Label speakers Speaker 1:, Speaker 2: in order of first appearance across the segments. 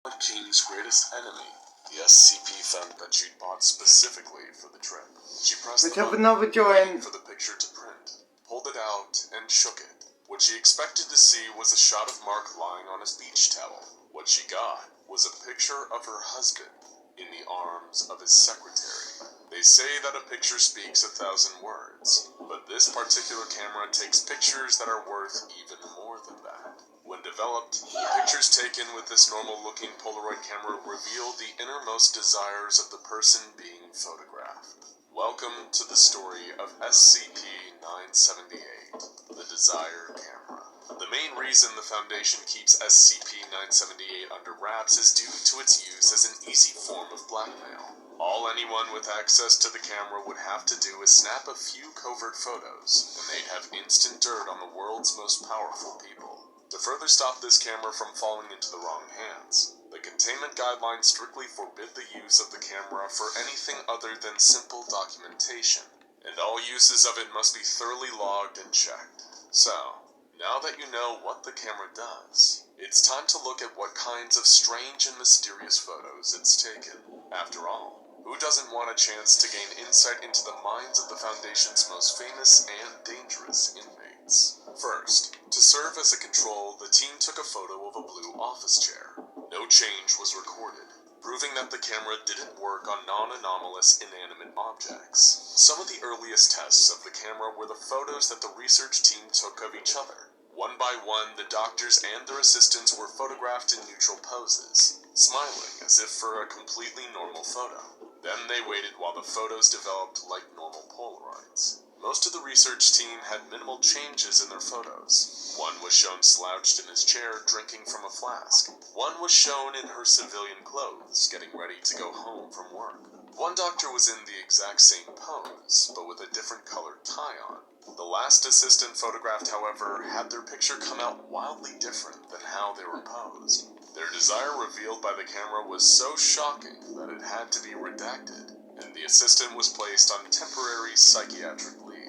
Speaker 1: King's greatest enemy, the SCP found that she'd bought specifically for the trip. She pressed the button waiting for the picture to print, pulled it out, and shook it. What she expected to see was a shot of Mark lying on his beach towel. What she got was a picture of her husband in the arms of his secretary. They say that a picture speaks 1,000 words, but this particular camera takes pictures that are worth even more than that. When developed, the pictures taken with this normal-looking Polaroid camera reveal the innermost desires of the person being photographed. Welcome to the story of SCP-978, the Desire Camera. The main reason the Foundation keeps SCP-978 under wraps is due to its use as an easy form of blackmail. All anyone with access to the camera would have to do is snap a few covert photos, and they'd have instant dirt on the world's most powerful people. To further stop this camera from falling into the wrong hands, the containment guidelines strictly forbid the use of the camera for anything other than simple documentation, and all uses of it must be thoroughly logged and checked. So, now that you know what the camera does, it's time to look at what kinds of strange and mysterious photos it's taken. After all, who doesn't want a chance to gain insight into the minds of the Foundation's most famous and dangerous inmates? First, to serve as a control, the team took a photo of a blue office chair. No change was recorded, proving that the camera didn't work on non-anomalous inanimate objects. Some of the earliest tests of the camera were the photos that the research team took of each other. One by one, the doctors and their assistants were photographed in neutral poses, smiling as if for a completely normal photo. Then they waited while the photos developed like normal Polaroids. Most of the research team had minimal changes in their photos. One was shown slouched in his chair, drinking from a flask. One was shown in her civilian clothes, getting ready to go home from work. One doctor was in the exact same pose, but with a different colored tie on. The last assistant photographed, however, had their picture come out wildly different than how they were posed. Their desire revealed by the camera was so shocking that it had to be redacted, and the assistant was placed on temporary psychiatric leave.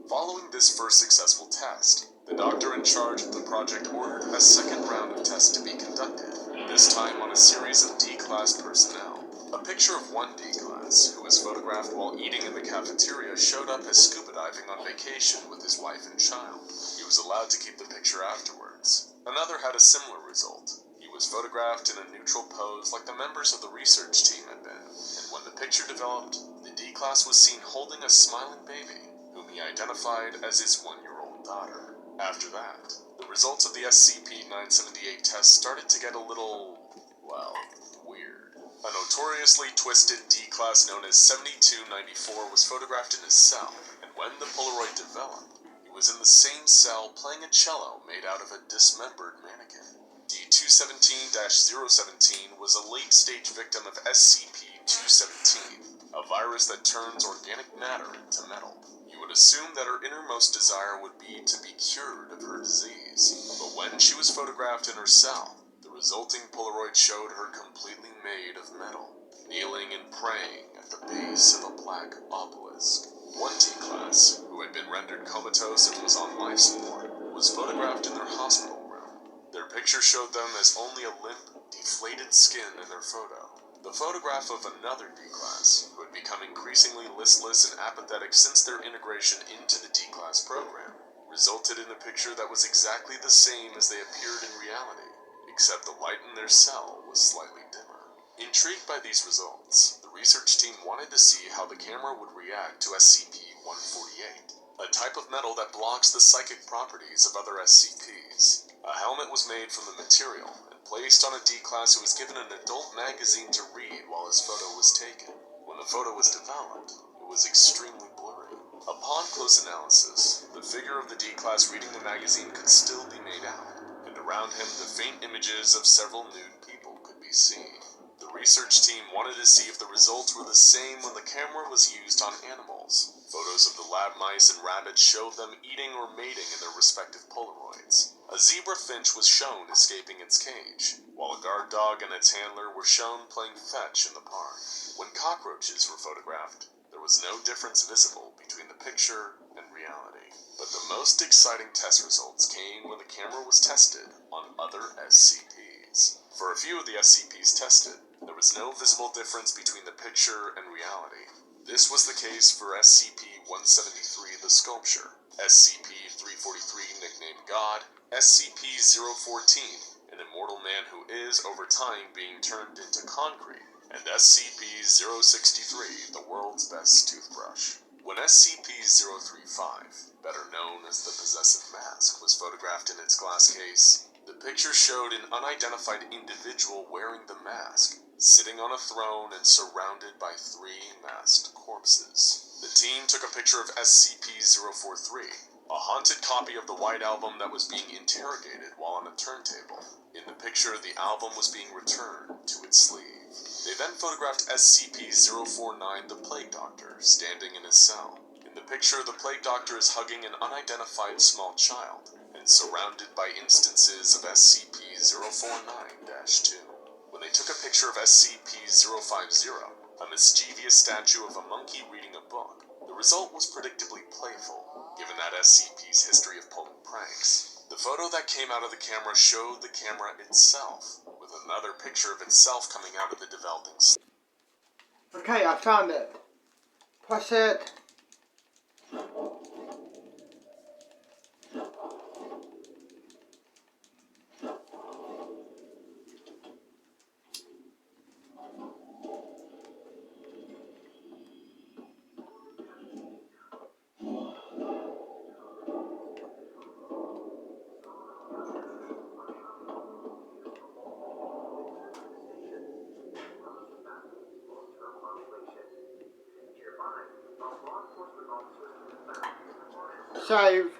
Speaker 1: Following this first successful test, the doctor in charge of the project ordered a second round of tests to be conducted, this time on a series of D-class personnel. A picture of one D-class, who was photographed while eating in the cafeteria, showed up as scuba diving on vacation with his wife and child. He was allowed to keep the picture afterwards. Another had a similar result. He was photographed in a neutral pose like the members of the research team had been, and when the picture developed, the D-class was seen holding a smiling baby, whom he identified as his 1-year-old daughter. After that, the results of the SCP-978 test started to get a little, well, weird. A notoriously twisted D-class known as 7294 was photographed in his cell, and when the Polaroid developed, he was in the same cell playing a cello made out of a dismembered mannequin. D-217-017 was a late-stage victim of SCP-217, a virus that turns organic matter into metal. You would assume that her innermost desire would be to be cured of her disease, but when she was photographed in her cell, the resulting Polaroid showed her completely made of metal, kneeling and praying at the base of a black obelisk. One D-class, who had been rendered comatose and was on life support, was photographed in their hospital room. Their picture showed them as only a limp, deflated skin in their photo. The photograph of another D-class, who had become increasingly listless and apathetic since their integration into the D-class program, resulted in a picture that was exactly the same as they appeared in reality, except the light in their cell was slightly dimmer. Intrigued by these results, the research team wanted to see how the camera would react to SCP-148, a type of metal that blocks the psychic properties of other SCPs. A helmet was made from the material and placed on a D-class who was given an adult magazine to read while his photo was taken. When the photo was developed, it was extremely blurry. Upon close analysis, the figure of the D-class reading the magazine could still be made out, and around him the faint images of several nude people could be seen. The research team wanted to see if the results were the same when the camera was used on animals. Photos of the lab mice and rabbits showed them eating or mating in their respective Polaroids. A zebra finch was shown escaping its cage, while a guard dog and its handler were shown playing fetch in the park. When cockroaches were photographed, there was no difference visible between the picture and reality. But the most exciting test results came when the camera was tested on other SCPs. SCPs. For a few of the SCPs tested, there was no visible difference between the picture and reality. This was the case for SCP-173, the Sculpture, SCP-343, nicknamed God, SCP-014, an immortal man who is, over time, being turned into concrete, and SCP-063, the world's best toothbrush. When SCP-035, better known as the Possessive Mask, was photographed in its glass case, the picture showed an unidentified individual wearing the mask, sitting on a throne and surrounded by 3 masked corpses. The team took a picture of SCP-043, a haunted copy of the White Album that was being interrogated while on a turntable. In the picture, the album was being returned to its sleeve. They then photographed SCP-049, the Plague Doctor, standing in his cell. In the picture, the Plague Doctor is hugging an unidentified small child, and surrounded by instances of SCP-049-2. When they took a picture of SCP-050, a mischievous statue of a monkey reading a book, the result was predictably playful, given that SCP's history of pulling pranks. The photo that came out of the camera showed the camera itself, with another picture of itself coming out of the developing.
Speaker 2: Okay, I found it. Press it. Save.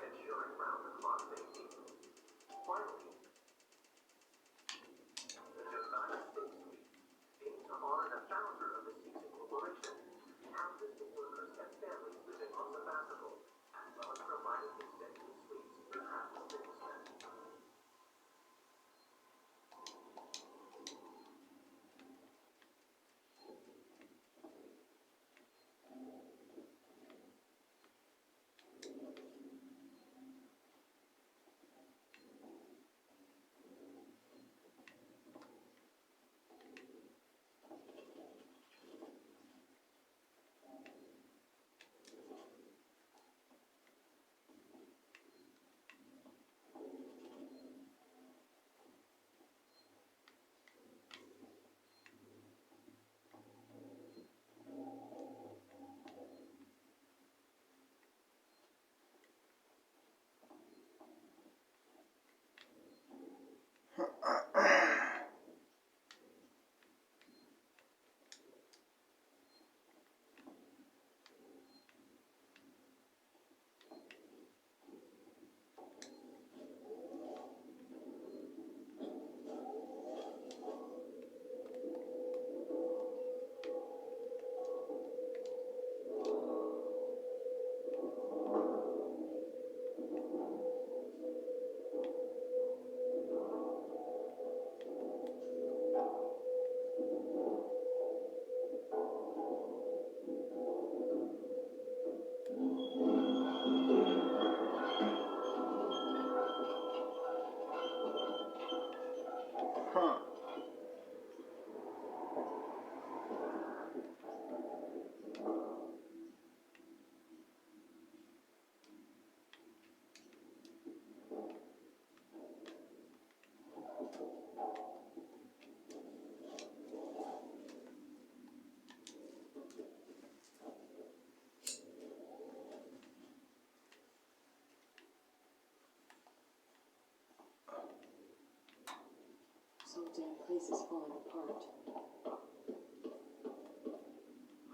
Speaker 3: This whole damn place is falling apart.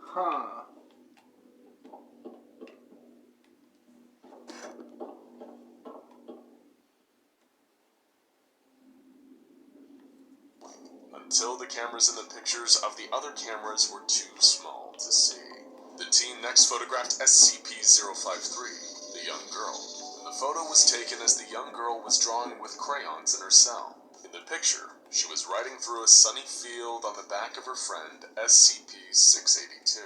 Speaker 2: Huh.
Speaker 1: Until the cameras in the pictures of the other cameras were too small to see. The team next photographed SCP-053, the young girl. The photo was taken as the young girl was drawing with crayons in her cell. In the picture, she was riding through a sunny field on the back of her friend SCP-682.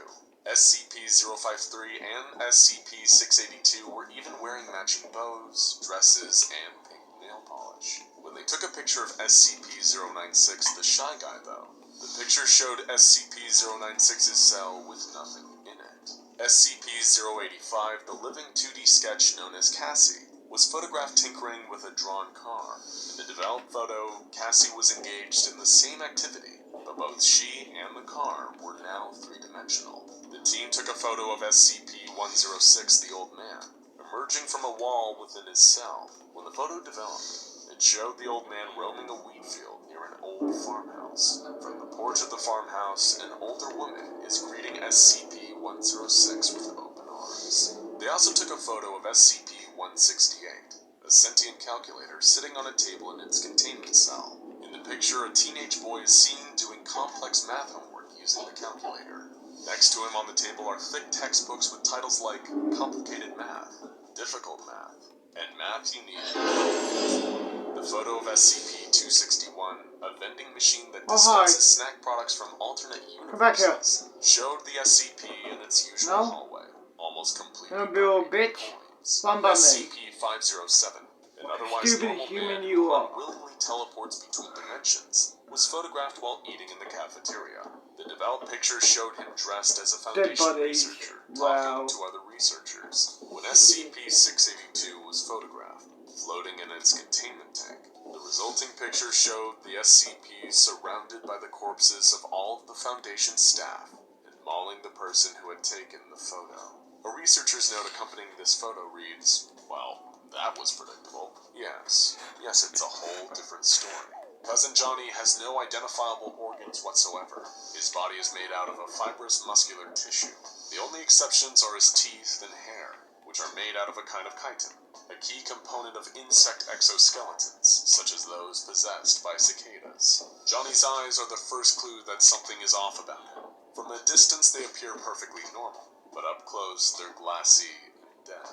Speaker 1: SCP-053 and SCP-682 were even wearing matching bows, dresses, and pink nail polish. When when they took a picture of SCP-096, the Shy Guy, though. The picture showed SCP-096's cell with nothing in it. SCP-085, the living 2D sketch known as Cassie, was photographed tinkering with a drawn car. In the developed photo, Cassie was engaged in the same activity, but both she and the car were now three-dimensional. The team took a photo of SCP-106, the old man, emerging from a wall within his cell. When the photo developed, it showed the old man roaming a wheat field near an old farmhouse. From the porch of the farmhouse, an older woman is greeting SCP-106 with open arms. They also took a photo of SCP-168, a sentient calculator sitting on a table in its containment cell. In the picture, a teenage boy is seen doing complex math homework using the calculator. Next to him on the table are thick textbooks with titles like Complicated Math, Difficult Math, and Math You Need. The photo of SCP-261, a vending machine that dispenses snack products from alternate universes, showed the SCP in its usual hallway, almost completely covered in coins. SCP-507, an otherwise normal man who unwillingly teleports between dimensions, was photographed while eating in the cafeteria. The developed picture showed him dressed as a Foundation researcher, talking to other researchers. When SCP-682 was photographed, floating in its containment tank, the resulting picture showed the SCP surrounded by the corpses of all of the Foundation staff and mauling the person who had taken the photo. A researcher's note accompanying this photo reads, "Well, that was predictable. Yes, it's a whole different story. Cousin Johnny has no identifiable organs whatsoever. His body is made out of a fibrous muscular tissue. The only exceptions are his teeth and hair, which are made out of a kind of chitin, a key component of insect exoskeletons, such as those possessed by cicadas. Johnny's eyes are the first clue that something is off about him. From a distance they appear perfectly normal, but up close they're glassy and dead.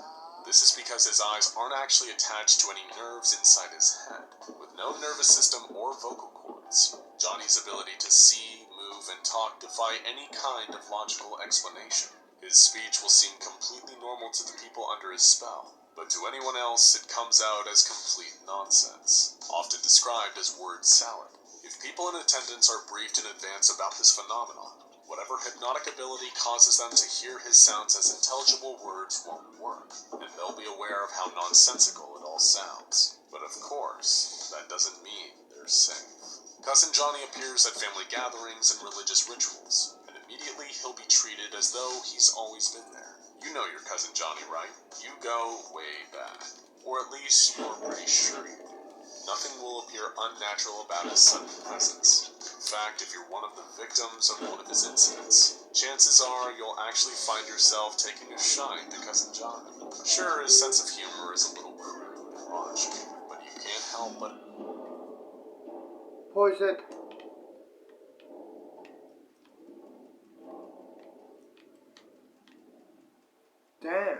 Speaker 1: This is because his eyes aren't actually attached to any nerves inside his head. With no nervous system or vocal cords, Johnny's ability to see, move, and talk defy any kind of logical explanation. His speech will seem completely normal to the people under his spell, but to anyone else it comes out as complete nonsense, often described as word salad. If people in attendance are briefed in advance about this phenomenon, whatever hypnotic ability causes them to hear his sounds as intelligible words won't work, and they'll be aware of how nonsensical it all sounds. But of course, that doesn't mean they're safe. Cousin Johnny appears at family gatherings and religious rituals, and immediately he'll be treated as though he's always been there. You know your Cousin Johnny, right? You go way back. Or at least you're pretty sure you do. Nothing will appear unnatural about his sudden presence. In fact, if you're one of the victims of one of his incidents, chances are you'll actually find yourself taking a shine to Cousin Johnny. Sure, his sense of humor is a little crude and raunchy, but you can't help but...
Speaker 2: Pause it. Damn.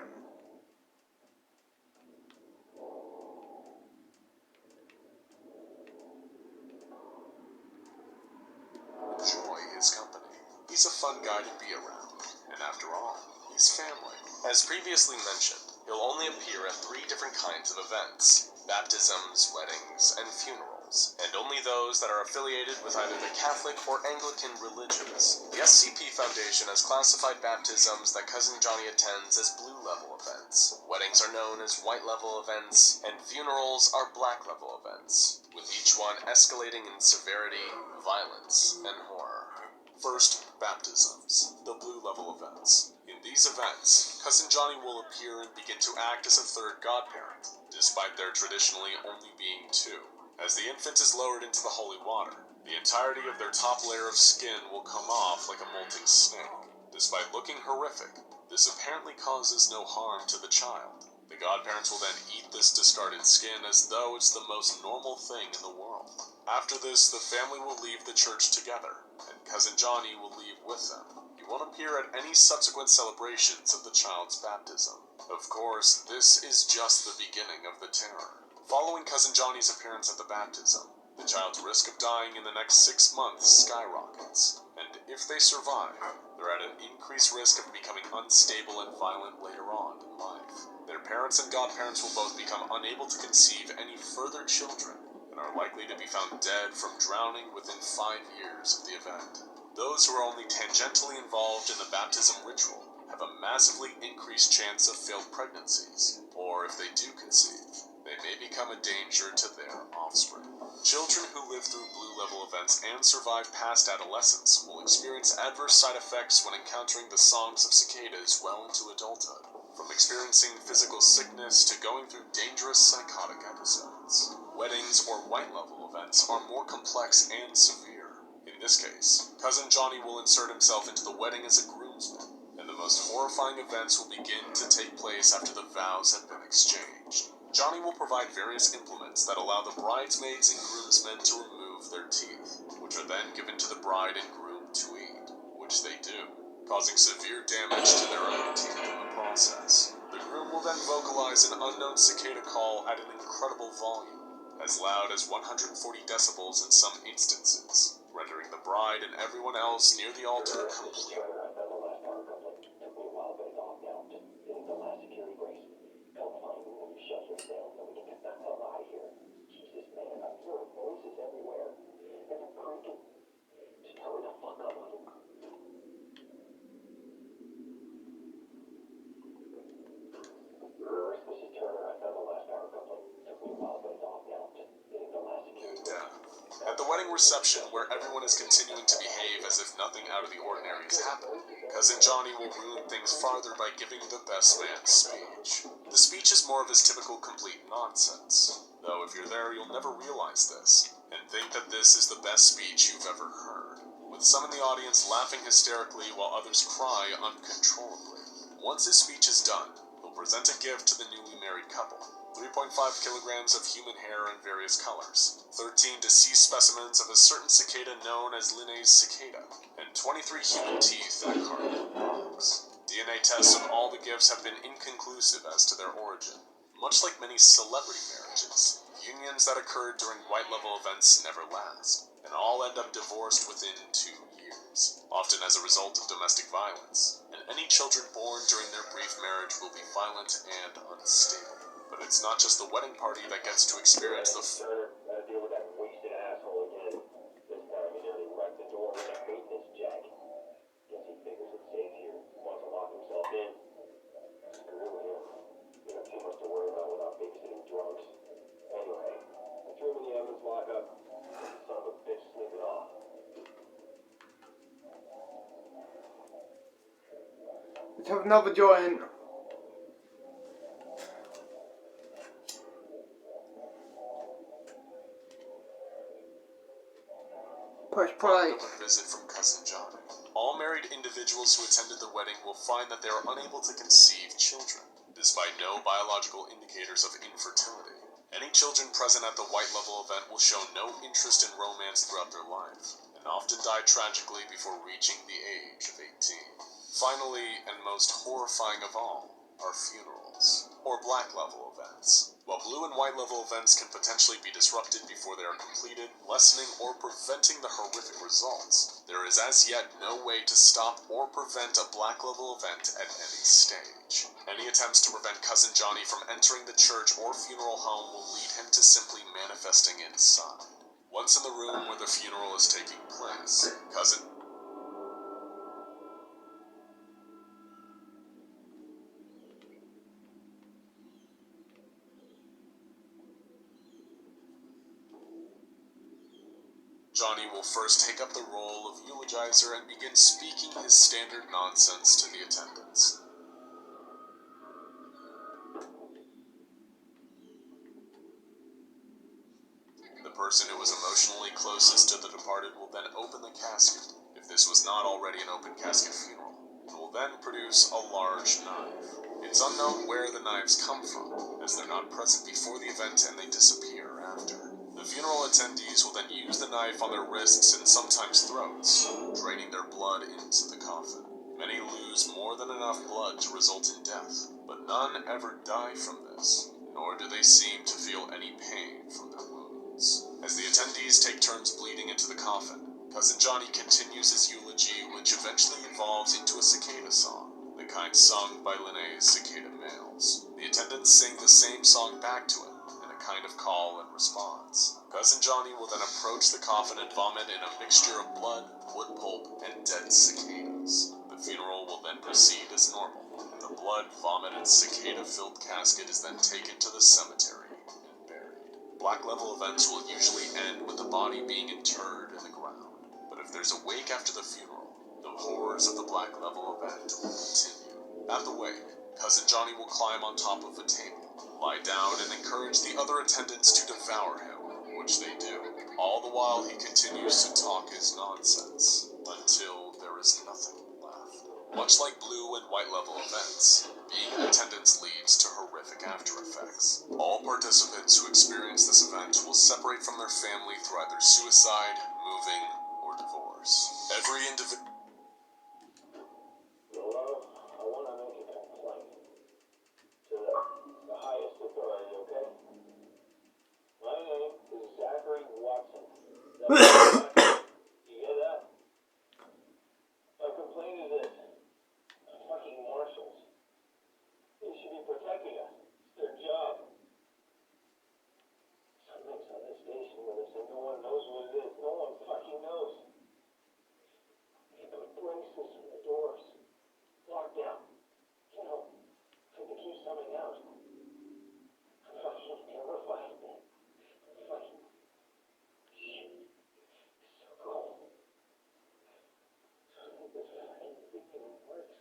Speaker 1: Enjoy his company. He's a fun guy to be around, and after all, he's family. As previously mentioned, he'll only appear at 3 different kinds of events: baptisms, weddings, and funerals, and only those that are affiliated with either the Catholic or Anglican religions. The SCP Foundation has classified baptisms that Cousin Johnny attends as blue-level events, weddings are known as white-level events, and funerals are black-level events, with each one escalating in severity, violence, and horror. First, baptisms, the blue-level events. In these events, Cousin Johnny will appear and begin to act as a third godparent, despite there traditionally only being 2. As the infant is lowered into the holy water, the entirety of their top layer of skin will come off like a molting snake. Despite looking horrific, this apparently causes no harm to the child. The godparents will then eat this discarded skin as though it's the most normal thing in the world. After this, the family will leave the church together, and Cousin Johnny will leave with them. He won't appear at any subsequent celebrations of the child's baptism. Of course, this is just the beginning of the terror. Following Cousin Johnny's appearance at the baptism, the child's risk of dying in the next 6 months skyrockets, and if they survive, they're at an increased risk of becoming unstable and violent later on in life. Their parents and godparents will both become unable to conceive any further children, and are likely to be found dead from drowning within 5 years of the event. Those who are only tangentially involved in the baptism ritual have a massively increased chance of failed pregnancies, or if they do conceive, they may become a danger to their offspring. Children who live through blue level events and survive past adolescence will experience adverse side effects when encountering the songs of cicadas well into adulthood, from experiencing physical sickness to going through dangerous psychotic episodes. Weddings or white level events are more complex and severe. In this case, Cousin Johnny will insert himself into the wedding as a groomsman, and the most horrifying events will begin to take place after the vows have been exchanged. Johnny will provide various implements that allow the bridesmaids and groomsmen to remove their teeth, which are then given to the bride and groom to eat, which they do, causing severe damage to their own teeth in the process. The groom will then vocalize an unknown cicada call at an incredible volume, as loud as 140 decibels in some instances, rendering the bride and everyone else near the altar completely. At the wedding reception, where everyone is continuing to behave as if nothing out of the ordinary is happening, Cousin Johnny will ruin things farther by giving the best man's speech. The speech is more of his typical complete nonsense, though if you're there you'll never realize this, and think that this is the best speech you've ever heard, with some in the audience laughing hysterically while others cry uncontrollably. Once his speech is done, he'll present a gift to the newly married couple. 3.5 kilograms of human hair in various colors, 13 deceased specimens of a certain cicada known as Linnaeus cicada, and 23 human teeth in a cardboard box. DNA tests on all the gifts have been inconclusive as to their origin. Much like many celebrity marriages, unions that occurred during white-level events never last, and all end up divorced within 2 years, often as a result of domestic violence, and any children born during their brief marriage will be violent and unstable. But it's not just the wedding party that gets to experience the
Speaker 4: deal with that wasted asshole again. This time he nearly wrecked the door with a maintenance jack. Guess he figures it's safe here. Wants to lock himself in. Screw him. We got too much to worry about without babysitting drunks. Anyway, I threw him in the evidence lockup. Son of a bitch slipped it off.
Speaker 2: Let's have another joint. Push play.
Speaker 1: A visit from Cousin Johnny. All married individuals who attended the wedding will find that they are unable to conceive children, despite no biological indicators of infertility. Any children present at the white level event will show no interest in romance throughout their life, and often die tragically before reaching the age of 18. Finally, and most horrifying of all, are funerals, or black level events. While blue and white level events can potentially be disrupted before they are completed, lessening or preventing the horrific results, there is as yet no way to stop or prevent a black level event at any stage. Any attempts to prevent Cousin Johnny from entering the church or funeral home will lead him to simply manifesting inside. Once in the room where the funeral is taking place, Cousin Johnny will first take up the role of eulogizer and begin speaking his standard nonsense to the attendants. The person who was emotionally closest to the departed will then open the casket, if this was not already an open casket funeral, and will then produce a large knife. It's unknown where the knives come from, as they're not present before the event and they disappear after. The funeral attendees will then use the knife on their wrists and sometimes throats, draining their blood into the coffin. Many lose more than enough blood to result in death, but none ever die from this, nor do they seem to feel any pain from their wounds. As the attendees take turns bleeding into the coffin, Cousin Johnny continues his eulogy, which eventually evolves into a cicada song, the kind sung by Linnaeus cicada males. The attendants sing the same song back to him, and kind of call and response. Cousin Johnny will then approach the coffin and vomit in a mixture of blood, wood pulp, and dead cicadas. The funeral will then proceed as normal, and the blood, vomit, and cicada-filled casket is then taken to the cemetery and buried. Black level events will usually end with the body being interred in the ground, but if there's a wake after the funeral, the horrors of the black level event will continue. At the wake, Cousin Johnny will climb on top of a table, lie down, and encourage the other attendants to devour him, which they do. All the while he continues to talk his nonsense, until there is nothing left. Much like blue and white level events, being in attendance leads to horrific after effects. All participants who experience this event will separate from their family through either suicide, moving, or divorce. Every individual...
Speaker 4: Hello? I want to make a complaint to the highest authority, okay? My name is Zachary Watson. You get that? My complaint is this. Fucking marshals. They should be protecting us. It's their job. Something's on this station with us and no one knows what it is. No one fucking knows. They put braces in the doors. Locked down. You know, for to keep something out. I'm fucking terrified, man. I'm fucking... Shit. It's so cold. I think this fucking thing even works.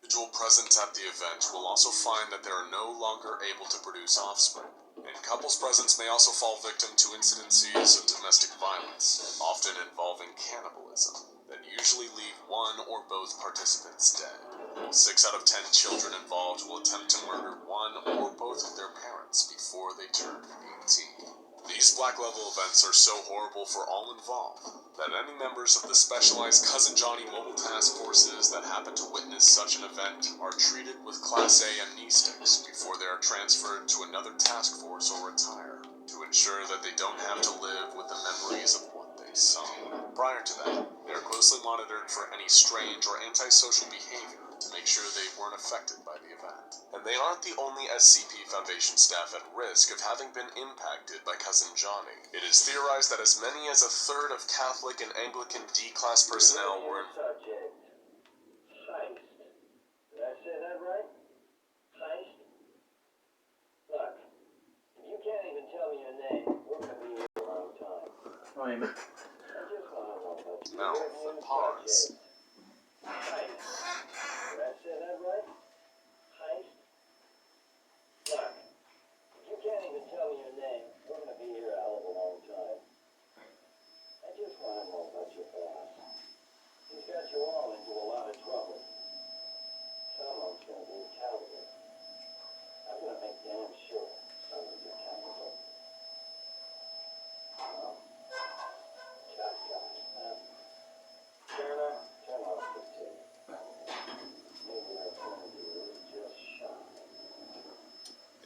Speaker 1: Individual present at the event will also find that they are no longer able to produce offspring, and couples present may also fall victim to incidences of domestic violence, often involving cannibalism, that usually leave one or both participants dead. 6 out of 10 children involved will attempt to murder one or both of their parents before they turn 18. These black level events are so horrible for all involved that any members of the specialized Cousin Johnny mobile task forces that happen to witness such an event are treated with Class A amnestics before they are transferred to another task force or retire, to ensure that they don't have to live with the memories of what they saw. Prior to that, they are closely monitored for any strange or antisocial behavior to make sure they weren't affected by the event. And they aren't the only SCP Foundation staff at risk of having been impacted by Cousin Johnny. It is theorized that as many as a third of Catholic and Anglican D-class personnel were...
Speaker 4: Subject. Heist. Did I say that right? Heist? Look, if you can't even tell me your name, we're gonna be here a long time.
Speaker 2: I'm...
Speaker 4: I just wanna know about you.
Speaker 1: Mouth and pause.
Speaker 4: Heist. Did I say that right? Heist? Look, if you can't even tell me your name, we're gonna be here a hell of a long time. I just wanna know about your boss. He's got you all into a lot of trouble. Someone's gonna be accountable. I'm gonna make damn sure someone's accountable. Turner, turn off the tape. Maybe our point of view is just shy.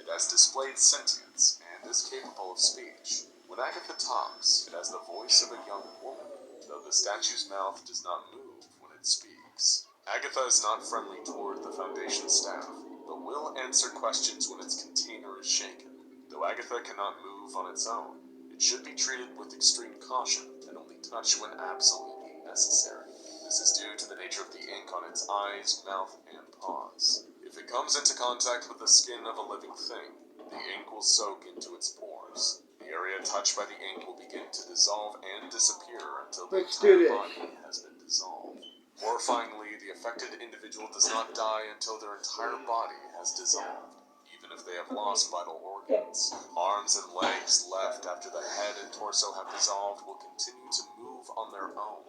Speaker 1: It has displayed sentience and is capable of speech. When Agatha talks, it has the voice of a young woman, though the statue's mouth does not move when it speaks. Agatha is not friendly toward the Foundation staff, but will answer questions when its container is shaken. Though Agatha cannot move on its own, it should be treated with extreme caution and only touched when absolutely necessary. This is due to the nature of the ink on its eyes, mouth, and paws. If it comes into contact with the skin of a living thing, the ink will soak into its pores. The area touched by the ink will begin to dissolve and disappear until the entire body has been dissolved. Horrifyingly, the affected individual does not die until their entire body has dissolved, even if they have lost vital organs. Arms and legs left after the head and torso have dissolved will continue to move on their own,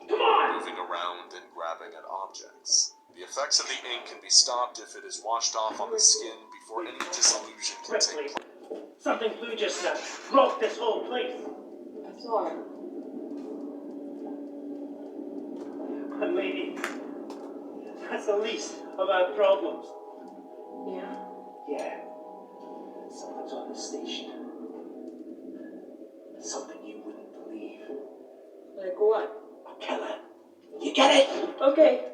Speaker 1: moving around and grabbing at objects. The effects of the ink can be stopped if it is washed off on the skin before any dissolution can take place.
Speaker 5: Something blue just broke this whole place.
Speaker 3: I'm sorry.
Speaker 5: But lady, that's the least of our problems.
Speaker 3: Yeah?
Speaker 5: Yeah. Something's on the station. Something you wouldn't believe.
Speaker 3: Like what?
Speaker 5: A killer. You get it?
Speaker 3: Okay.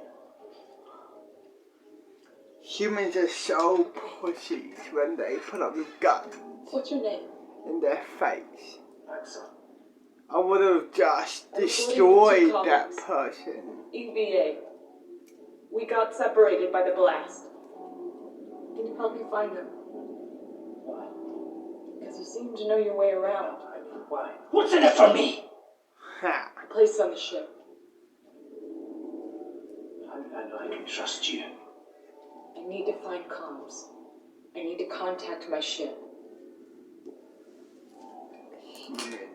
Speaker 2: Humans are so pussies when they put up the gun
Speaker 3: What's your name?
Speaker 2: in their face.
Speaker 5: Axel.
Speaker 2: I would have just
Speaker 3: According to
Speaker 2: destroyed that
Speaker 3: comics.
Speaker 2: person.
Speaker 3: EVA. We got separated by the blast. Can you help me find him?
Speaker 5: Why?
Speaker 3: Because you seem to know your way around.
Speaker 5: I mean, why? What's in it for me?
Speaker 2: Ha!
Speaker 3: Place on the ship.
Speaker 5: How do I know I can trust you?
Speaker 3: I need to find comms. I need to contact my ship.
Speaker 2: Humans.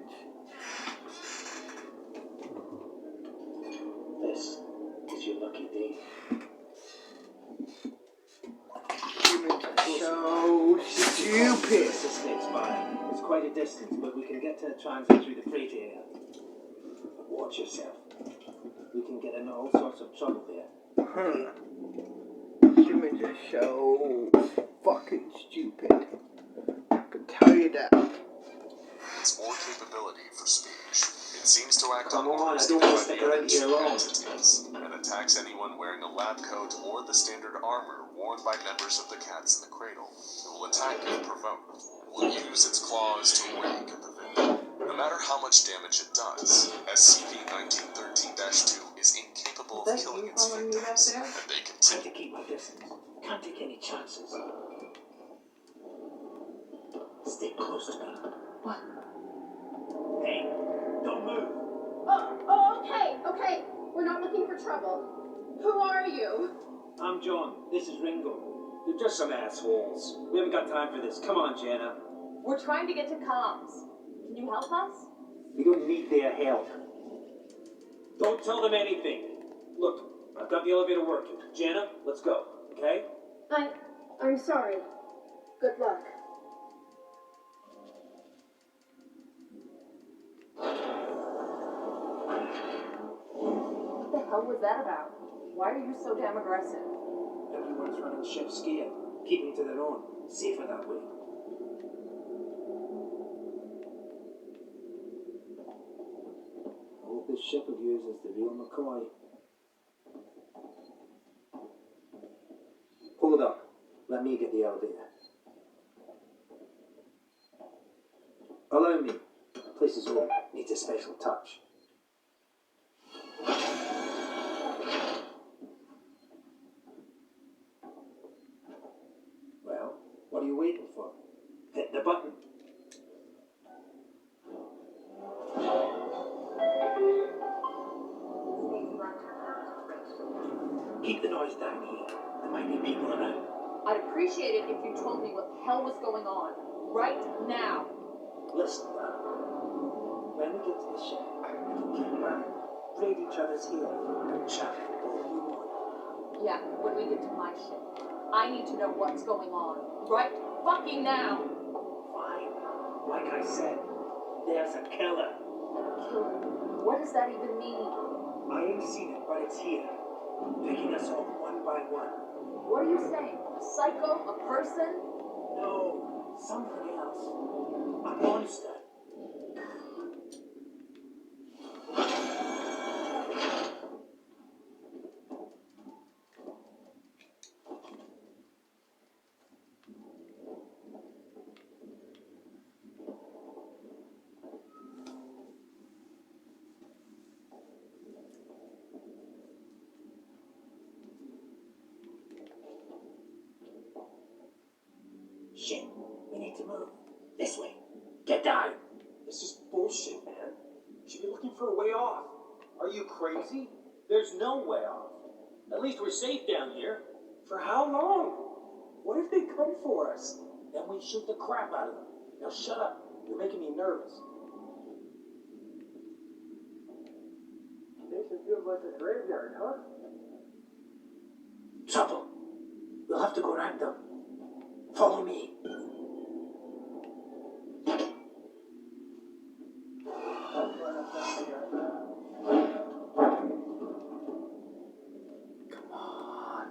Speaker 5: This is your lucky day.
Speaker 2: Humans are so stupid.
Speaker 5: This escapes by. It's quite a distance, but we can get to the transit through the freight area. Watch yourself. We can get into all sorts of trouble there.
Speaker 2: Humans are so fucking stupid. I can tell you that.
Speaker 1: It's more capability for speech. It seems to act on
Speaker 5: Come on,
Speaker 1: orders
Speaker 5: I don't
Speaker 1: given
Speaker 5: wanna
Speaker 1: by
Speaker 5: stick
Speaker 1: the
Speaker 5: around
Speaker 1: other
Speaker 5: here
Speaker 1: two
Speaker 5: long.
Speaker 1: entities, and attacks anyone wearing a lab coat or the standard armor worn by members of the Cats in the Cradle. It will attack if provoked, and will use its claws to wink at the victim. No matter how much damage it does, SCP-1913-2 is incapable of
Speaker 3: Is that
Speaker 1: killing
Speaker 3: you
Speaker 1: its
Speaker 3: following me back
Speaker 1: victims,
Speaker 3: there?
Speaker 1: and they
Speaker 5: Trying
Speaker 1: continue.
Speaker 5: to keep my distance. Can't take any chances. Stay close to me.
Speaker 3: What?
Speaker 5: Hey, don't move.
Speaker 6: Okay. We're not looking for trouble. Who are you?
Speaker 5: I'm John. This is Ringo. They're just some assholes. We haven't got time for this. Come on, Jenna.
Speaker 6: We're trying to get to comms. Can you help us?
Speaker 5: We don't need their help. Don't tell them anything. Look, I've got the elevator working. Jenna, let's go, okay?
Speaker 6: I'm sorry. Good luck. What the hell was that about? Why are you so damn aggressive?
Speaker 5: Everyone's running ship scared. Keeping to their own. Safer that way. I hope this ship of yours is the real McCoy. Hold up. Let me get the elevator. Allow me. Place is old. Needs a special touch. Well, what are you waiting for? Hit the button. Keep the noise down here. There might be people around.
Speaker 6: I'd appreciate it if you told me what the hell was going on. Right now.
Speaker 5: Listen, when we get to the ship, we can keep around, braid each other's hair, and chat all we want.
Speaker 6: Yeah, when we get to my ship. I need to know what's going on. Right fucking now.
Speaker 5: Fine. Like I said, there's a killer.
Speaker 6: Killer. What does that even mean?
Speaker 5: I ain't seen it, but it's here. Picking us off one by one.
Speaker 6: What are you saying? A psycho? A person?
Speaker 5: No, something else. A monster. Shit, we need to move. This way. Get down.
Speaker 7: This is bullshit, man. You should be looking for a way off. Are you crazy? There's no way off. At least we're safe down here. For how long? What if they come for us? Then we shoot the crap out of them. Now shut up. You're making me nervous. Station feels like a graveyard, huh?
Speaker 5: Trouble. We'll have to go around them. Follow me.
Speaker 2: Come on.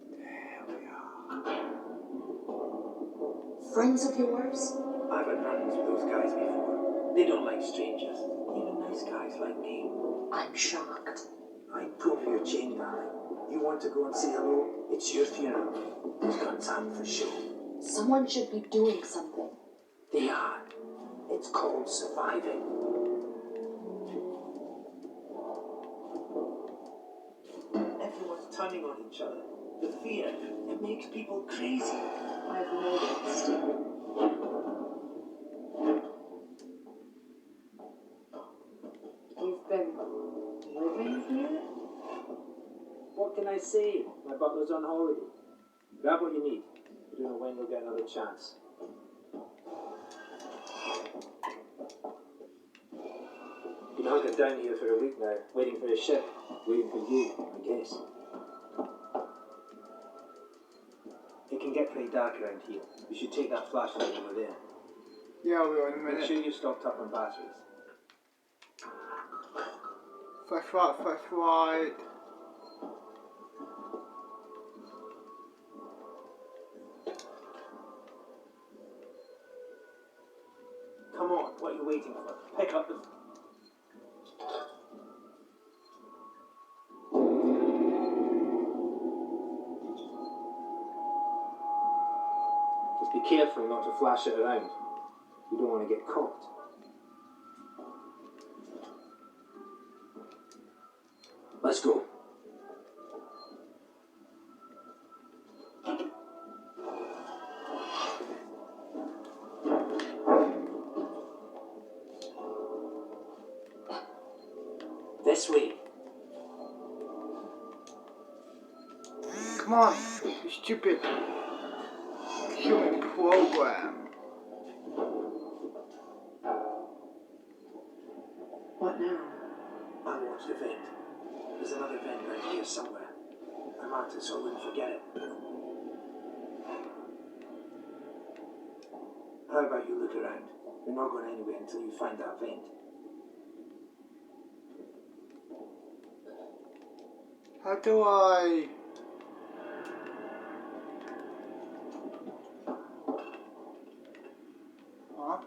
Speaker 2: There we are.
Speaker 3: Friends of yours?
Speaker 5: I've had run-ins with those guys before. They don't like strangers. Even nice guys like me.
Speaker 3: I'm shocked.
Speaker 5: I pull me your chain, darling. You want to go and say hello? It's your funeral. Those guns out for show.
Speaker 6: Someone should be doing something.
Speaker 5: They are. It's called surviving. Everyone's turning on each other. The fear, it makes people crazy.
Speaker 6: I've noticed. You've been living here?
Speaker 5: What can I say? My butler's on holiday. Grab what you need. You don't know when you'll get another chance. Been hunkered down here for a week now, waiting for a ship. Waiting for you, I guess. It can get pretty dark around here. You should take that flashlight over there.
Speaker 2: Yeah, we will in a
Speaker 5: Make
Speaker 2: minute.
Speaker 5: sure you're stocked up on batteries.
Speaker 2: Flashlight, flashlight.
Speaker 5: Come on, what are you waiting for? Pick up the... Just be careful not to flash it around. You don't want to get caught. Let's go. This way.
Speaker 2: Come on, you stupid human program.
Speaker 6: What now?
Speaker 5: Unwatched event. There's another vent right here somewhere. I marked it so I wouldn't forget it. How about you look around? We're not going anywhere until you find that vent.
Speaker 2: How do I... Huh?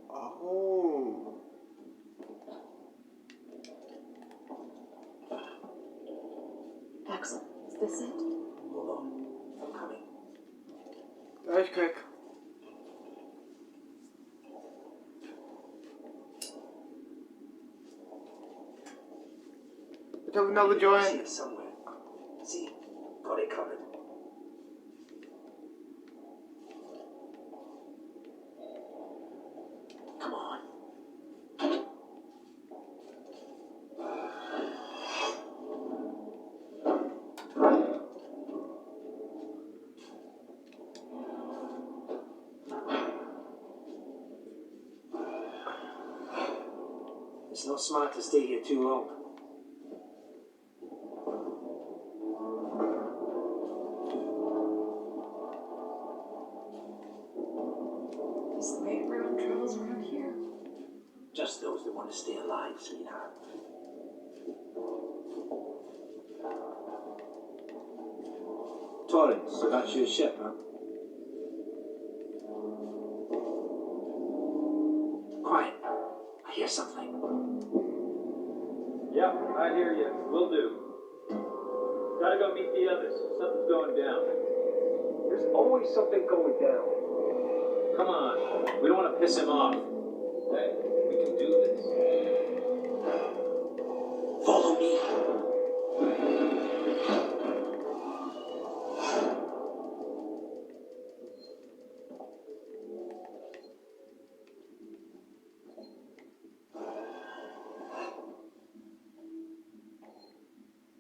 Speaker 2: Oh.
Speaker 6: Axel, is this it?
Speaker 5: Hold on. I'm coming.
Speaker 2: That was quick. Let's have another
Speaker 5: See
Speaker 2: joint.
Speaker 5: it somewhere. See? Got it covered. Come on. It's not smart to stay here too long.
Speaker 6: Is the way everyone travels around here?
Speaker 5: Just those that want to stay alive, sweetheart. Torrance, so that's your ship, huh? Quiet. I hear something.
Speaker 7: Yep, I hear you. Will do. Gotta go meet the others. Something's going down.
Speaker 2: There's always something going down.
Speaker 7: Come on. We don't want to piss him off. Hey, we can do this.
Speaker 5: Follow me.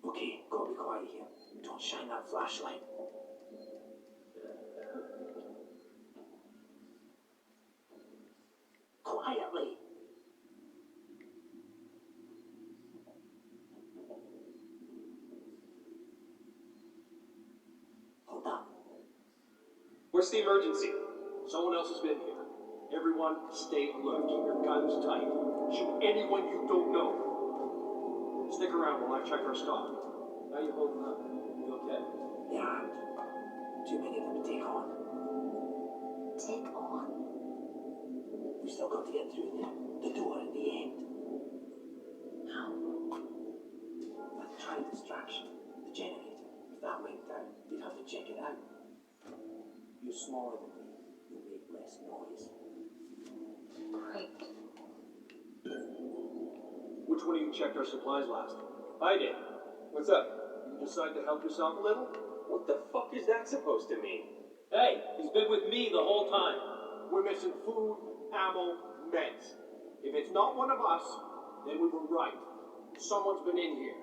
Speaker 5: Okay, gotta be quiet here. Don't shine that flashlight. Quietly. Hold up.
Speaker 7: What's the emergency? Someone else has been here. Everyone, stay alert. Keep your guns tight. Shoot anyone you don't know. Stick around while I check our stock. How you holding up? You okay?
Speaker 5: Yeah. Too many of them to take on.
Speaker 6: Take on.
Speaker 5: We We've still got to get through there. The door at the end.
Speaker 3: How?
Speaker 5: Let's try distraction. The generator. If that went down, we'd have to check it out. You're smaller than me. You'll make less noise.
Speaker 3: Great.
Speaker 7: Which one of you checked our supplies last? I did. What's up? You decide to help yourself a little?
Speaker 4: What the fuck is that supposed to mean?
Speaker 7: Hey, he's been with me the whole time. We're missing food, ammo, meds. If it's not one of us, then we were right. Someone's been in here.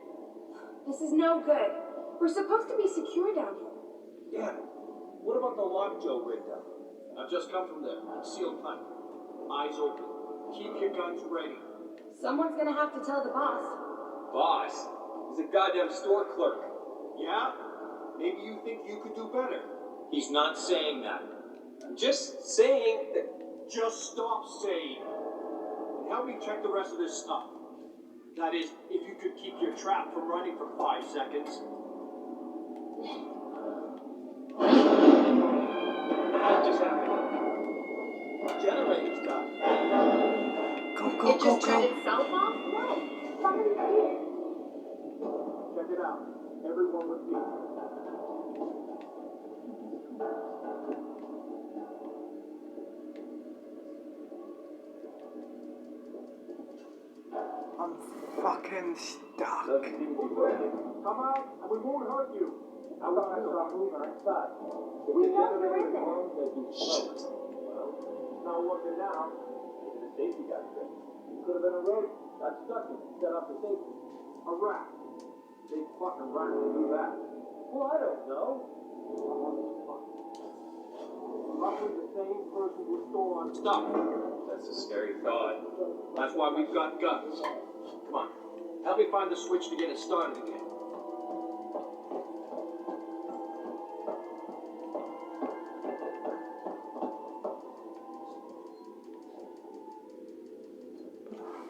Speaker 8: This is no good. We're supposed to be secure down here.
Speaker 7: Yeah. What about the lock Joe rigged up? I've just come from there. Sealed tight. Eyes open. Keep your guns ready.
Speaker 8: Someone's gonna have to tell the boss.
Speaker 4: Boss? He's a goddamn store clerk.
Speaker 7: Yeah? Maybe you think you could do better.
Speaker 4: He's not saying that. I'm just saying that.
Speaker 7: Just stop saying. And help me check the rest of this stuff. That is, if you could keep your trap from running for 5 seconds.
Speaker 4: What just happened?
Speaker 7: Generator's done.
Speaker 8: It just turned itself off? No. Somebody did.
Speaker 7: Check it out. Everyone with me.
Speaker 2: I'm fucking stuck.
Speaker 7: Come out, and we won't hurt you. How about I start moving outside?
Speaker 8: We know you're in there.
Speaker 7: Shit. Well, it's not working now. Maybe the safety got tripped. Could have been a rodent. Got stuck in it. Set off the safety. A rat. Big fucking rat will do that. Well, I don't know. Roughly the same person who stole our stuff.
Speaker 4: That's a scary thought.
Speaker 7: That's why we've got guns. Come on. Help me find the switch to get it started again.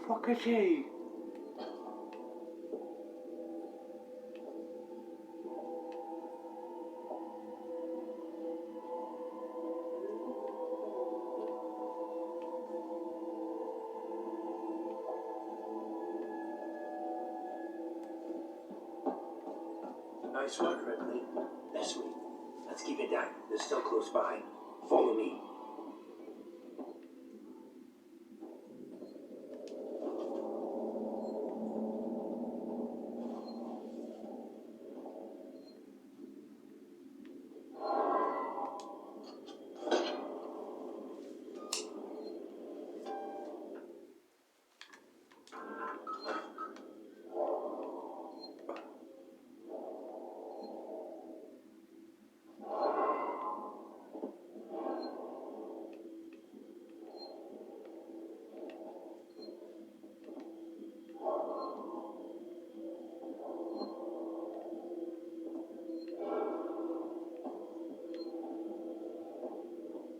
Speaker 2: Fuck is he?
Speaker 5: Nice work, Ripley. This way. Let's keep it down. They're still close by. Follow me.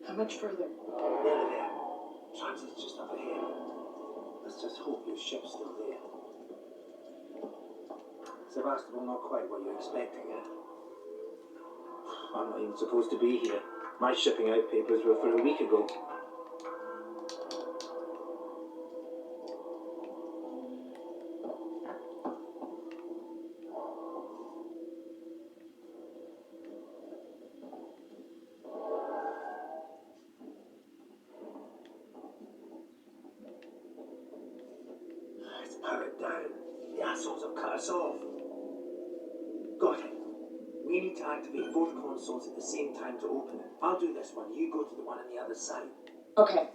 Speaker 3: How much further?
Speaker 5: Nearly there. Transit's just up ahead. Let's just hope your ship's still there. Sevastopol, not quite what you're expecting, eh? I'm not even supposed to be here. My shipping out papers were for a week ago. It's powered down. The assholes have cut us off. Got it. We need to activate both consoles at the same time to open it. I'll do this one. You go to the one on the other side.
Speaker 3: Okay.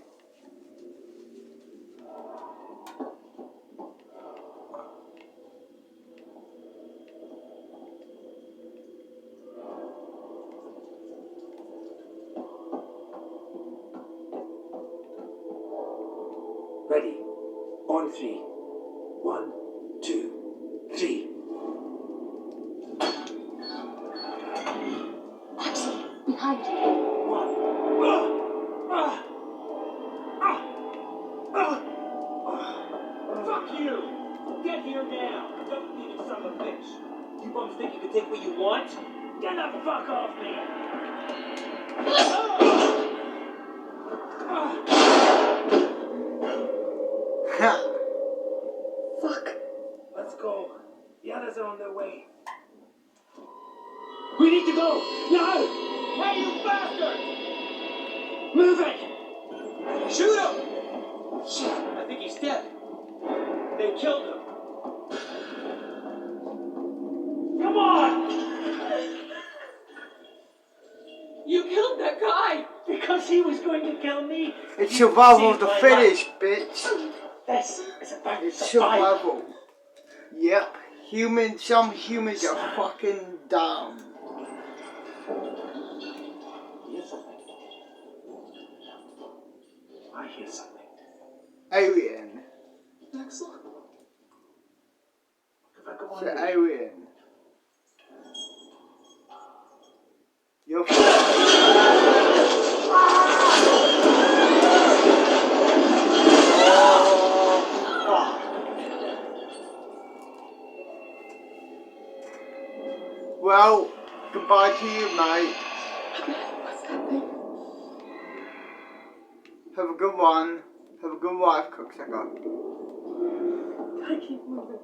Speaker 5: Ready? On three. 1, 2, 3.
Speaker 8: Behind you.
Speaker 5: 1.
Speaker 7: Fuck you! Get here now! Don't need a son of a bitch. You bums think you can take what you want? Get the fuck off me! Move it! Shoot him! Shit, I think he's dead. They killed him. Come on!
Speaker 3: You killed that guy!
Speaker 7: Because he was going to kill me.
Speaker 2: It's survival of the fittest, bitch.
Speaker 7: This is about survival.
Speaker 2: Survival. Yep. Some humans are fucking dumb.
Speaker 5: Hear something? I hear something.
Speaker 2: Alien.
Speaker 7: Excellent.
Speaker 5: If I go
Speaker 2: It's
Speaker 5: on
Speaker 2: an
Speaker 5: here,
Speaker 2: alien. You're well, goodbye to you, mate.
Speaker 3: What's that thing?
Speaker 2: Have a good one. Have a good life, cooksucker.
Speaker 3: I keep moving.